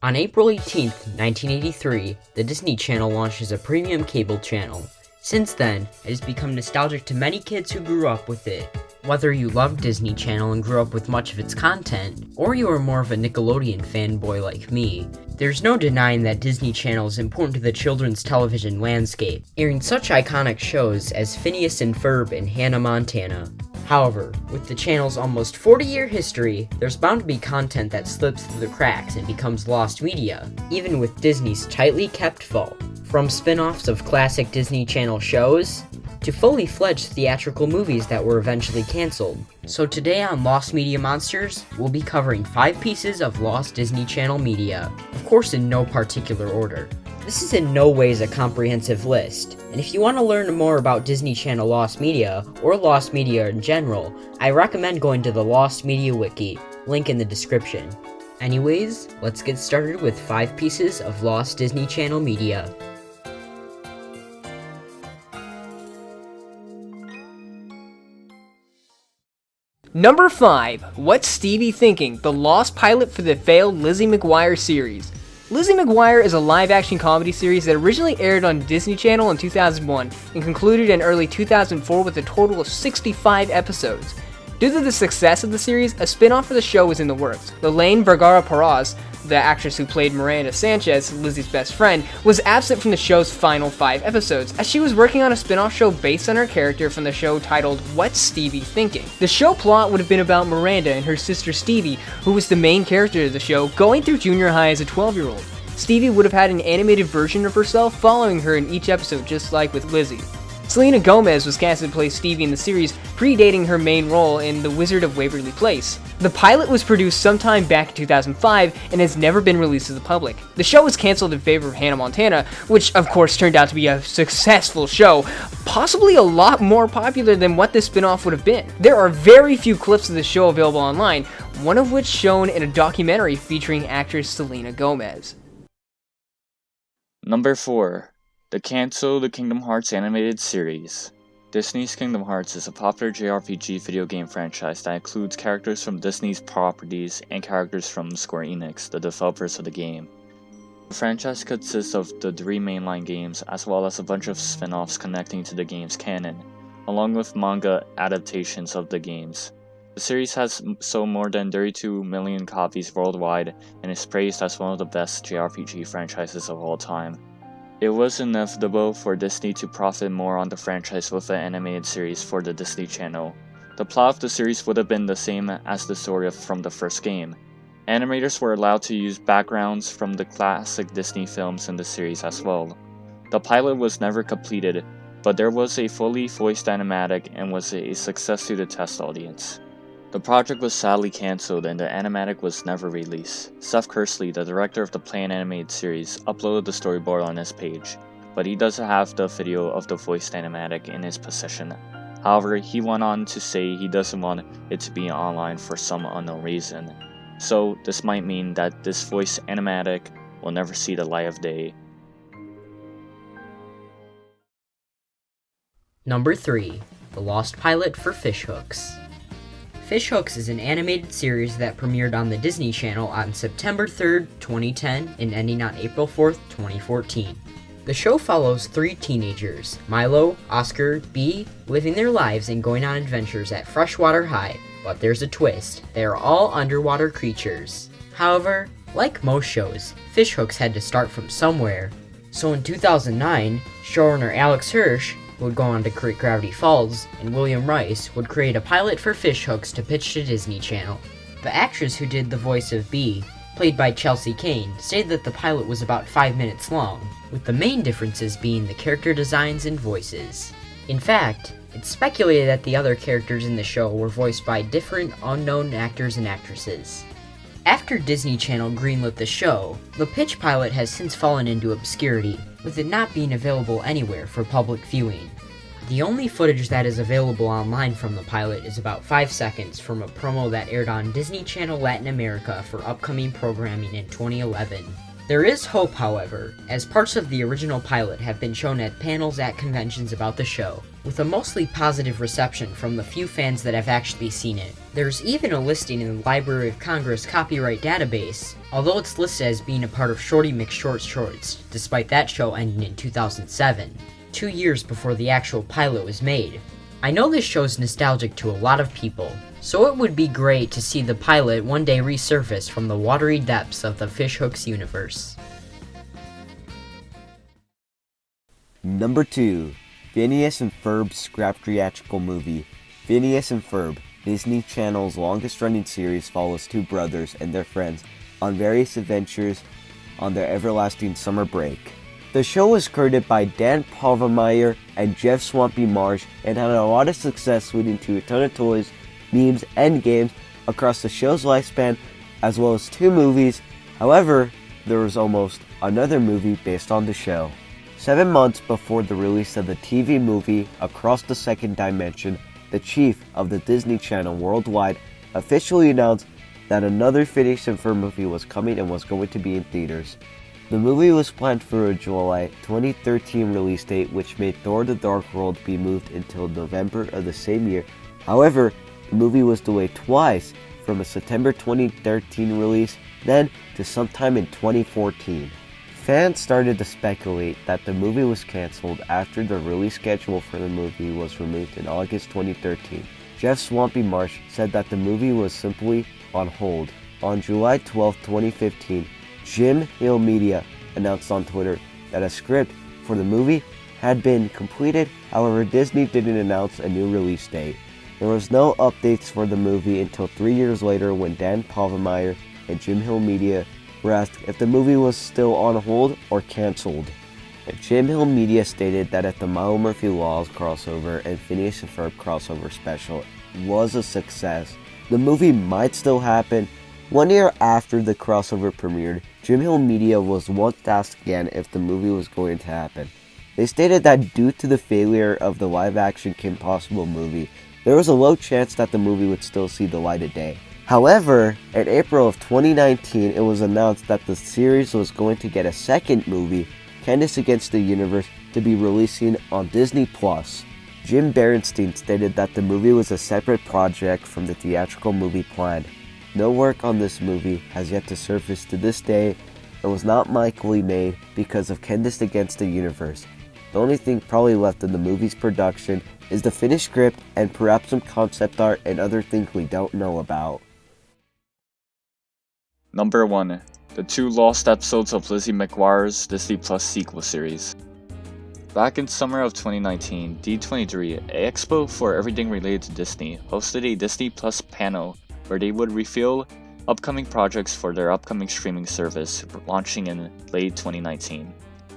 On April 18, 1983, the Disney Channel launches a premium cable channel. Since then, it has become nostalgic to many kids who grew up with it. Whether you loved Disney Channel and grew up with much of its content, or you are more of a Nickelodeon fanboy like me, there's no denying that Disney Channel is important to the children's television landscape, airing such iconic shows as Phineas and Ferb and Hannah Montana. However, with the channel's almost 40-year history, there's bound to be content that slips through the cracks and becomes lost media, even with Disney's tightly kept vault. From spin-offs of classic Disney Channel shows, to fully fledged theatrical movies that were eventually canceled. So today on Lost Media Monsters, we'll be covering 5 pieces of lost Disney Channel media, of course in no particular order. This is in no ways a comprehensive list, and if you want to learn more about Disney Channel lost media, or lost media in general, I recommend going to the Lost Media Wiki, link in the description. Anyways, let's get started with 5 pieces of lost Disney Channel media. Number 5. What's Stevie Thinking? The lost pilot for the failed Lizzie Mcguire series. Lizzie Mcguire is a live-action comedy series that originally aired on Disney Channel in 2001 and concluded in early 2004 with a total of 65 episodes. Due to the success of the series, a spin-off for the show was in the works. Lelaine Vergara-Perez, the actress who played Miranda Sanchez, Lizzie's best friend, was absent from the show's final 5 episodes, as she was working on a spin-off show based on her character from the show titled What's Stevie Thinking? The show plot would have been about Miranda and her sister Stevie, who was the main character of the show, going through junior high as a 12-year-old. Stevie would have had an animated version of herself following her in each episode, just like with Lizzie. Selena Gomez was cast to play Stevie in the series, predating her main role in The Wizard of Waverly Place. The pilot was produced sometime back in 2005 and has never been released to the public. The show was cancelled in favor of Hannah Montana, which of course turned out to be a successful show, possibly a lot more popular than what this spin-off would have been. There are very few clips of the show available online, one of which shown in a documentary featuring actress Selena Gomez. Number 4. The canceled Kingdom Hearts animated series. Disney's Kingdom Hearts is a popular JRPG video game franchise that includes characters from Disney's properties and characters from Square Enix, the developers of the game. The franchise consists of the 3 mainline games as well as a bunch of spin-offs connecting to the game's canon, along with manga adaptations of the games. The series has sold more than 32 million copies worldwide and is praised as one of the best JRPG franchises of all time. It was inevitable for Disney to profit more on the franchise with an animated series for the Disney Channel. The plot of the series would have been the same as the story from the first game. Animators were allowed to use backgrounds from the classic Disney films in the series as well. The pilot was never completed, but there was a fully voiced animatic and was a success to the test audience. The project was sadly cancelled and the animatic was never released. Seth Kersley, the director of the planned animated series, uploaded the storyboard on his page, but he doesn't have the video of the voiced animatic in his possession. However, he went on to say he doesn't want it to be online for some unknown reason. So this might mean that this voiced animatic will never see the light of day. Number 3. The lost pilot for Fishhooks. Fishhooks is an animated series that premiered on the Disney Channel on September 3rd, 2010 and ending on April 4th, 2014. The show follows 3 teenagers, Milo, Oscar, Bee, living their lives and going on adventures at Freshwater High, but there's a twist. They are all underwater creatures. However, like most shows, Fishhooks had to start from somewhere. So in 2009, showrunner Alex Hirsch, who would go on to create Gravity Falls, and William Rice would create a pilot for Fishhooks to pitch to Disney Channel. The actress who did the voice of Bee, played by Chelsea Kane, stated that the pilot was about 5 minutes long, with the main differences being the character designs and voices. In fact, it's speculated that the other characters in the show were voiced by different unknown actors and actresses. After Disney Channel greenlit the show, the pitch pilot has since fallen into obscurity, with it not being available anywhere for public viewing. The only footage that is available online from the pilot is about 5 seconds from a promo that aired on Disney Channel Latin America for upcoming programming in 2011. There is hope, however, as parts of the original pilot have been shown at panels at conventions about the show, with a mostly positive reception from the few fans that have actually seen it. There's even a listing in the Library of Congress copyright database, although it's listed as being a part of Shorty McShort Shorts, despite that show ending in 2007, 2 years before the actual pilot was made. I know this show's nostalgic to a lot of people, so it would be great to see the pilot one day resurface from the watery depths of the Fishhooks universe. Number 2. Phineas and Ferb's scrap theatrical movie. Phineas and Ferb, Disney Channel's longest-running series, follows two brothers and their friends on various adventures on their everlasting summer break. The show was created by Dan Palvermeyer and Jeff Swampy Marsh and had a lot of success, leading to a ton of toys, memes, and games across the show's lifespan, as well as 2 movies. However, there was almost another movie based on the show. 7 months before the release of the TV movie Across the Second Dimension, the chief of the Disney Channel worldwide officially announced that another Phineas and Ferb movie was coming and was going to be in theaters. The movie was planned for a July 2013 release date, which made Thor: The Dark World be moved until November of the same year. However, the movie was delayed twice, from a September 2013 release, then to sometime in 2014. Fans started to speculate that the movie was cancelled after the release schedule for the movie was removed in August 2013. Jeff Swampy Marsh said that the movie was simply on hold. On July 12, 2015, Jim Hill Media announced on Twitter that a script for the movie had been completed. However, Disney didn't announce a new release date. There was no updates for the movie until 3 years later, when Dan Palvermeyer and Jim Hill Media were asked if the movie was still on hold or cancelled. Jim Hill Media stated that if the Milo Murphy Laws crossover and Phineas and Ferb crossover special was a success, the movie might still happen. 1 year after the crossover premiered, Jim Hill Media was once asked again if the movie was going to happen. They stated that due to the failure of the live-action Kim Possible movie, there was a low chance that the movie would still see the light of day. However, in April of 2019, it was announced that the series was going to get a second movie, Candace Against the Universe, to be releasing on Disney+. Jim Berenstein stated that the movie was a separate project from the theatrical movie planned. No work on this movie has yet to surface to this day and was not likely made because of Candace Against the Universe. The only thing probably left in the movie's production is the finished script and perhaps some concept art and other things we don't know about. Number 1. The 2 lost episodes of Lizzie McGuire's Disney Plus sequel series. Back in summer of 2019, D23, an expo for everything related to Disney, hosted a Disney Plus panel where they would reveal upcoming projects for their upcoming streaming service, launching in late 2019.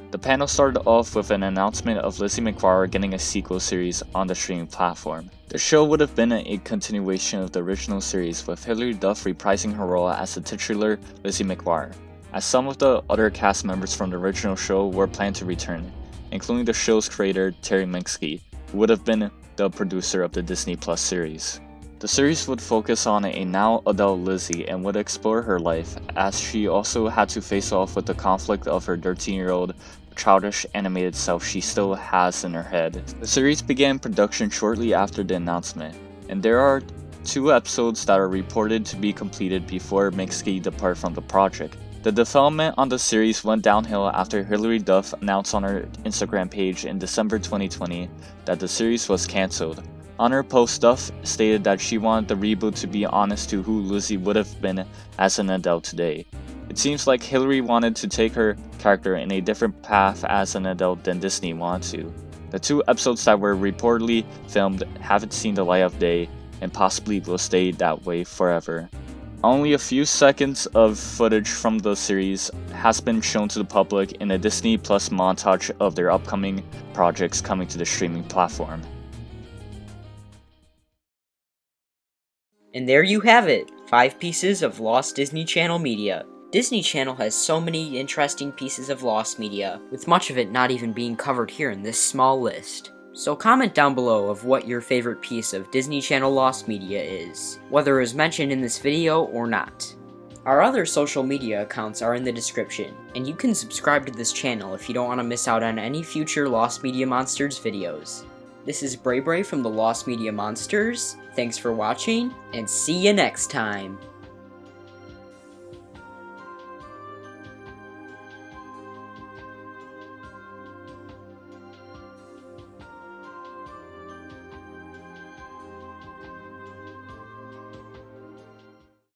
The panel started off with an announcement of Lizzie McGuire getting a sequel series on the streaming platform. The show would have been a continuation of the original series, with Hilary Duff reprising her role as the titular Lizzie McGuire, as some of the other cast members from the original show were planned to return, including the show's creator Terry Minsky, who would have been the producer of the Disney Plus series. The series would focus on a now adult Lizzie and would explore her life, as she also had to face off with the conflict of her 13-year-old childish animated self she still has in her head. The series began production shortly after the announcement, and there are 2 episodes that are reported to be completed before Minsky departed from the project. The development on the series went downhill after Hilary Duff announced on her Instagram page in December 2020 that the series was cancelled. On her post, Duff stated that she wanted the reboot to be honest to who Lizzie would have been as an adult today. It seems like Hilary wanted to take her character in a different path as an adult than Disney wanted to. The 2 episodes that were reportedly filmed haven't seen the light of day and possibly will stay that way forever. Only a few seconds of footage from the series has been shown to the public in a Disney Plus montage of their upcoming projects coming to the streaming platform. And there you have it, 5 pieces of lost Disney Channel media. Disney Channel has so many interesting pieces of lost media, with much of it not even being covered here in this small list. So comment down below of what your favorite piece of Disney Channel lost media is, whether it was mentioned in this video or not. Our other social media accounts are in the description, and you can subscribe to this channel if you don't want to miss out on any future Lost Media Monsters videos. This is Bray Bray from the Lost Media Monsters. Thanks for watching, and see you next time!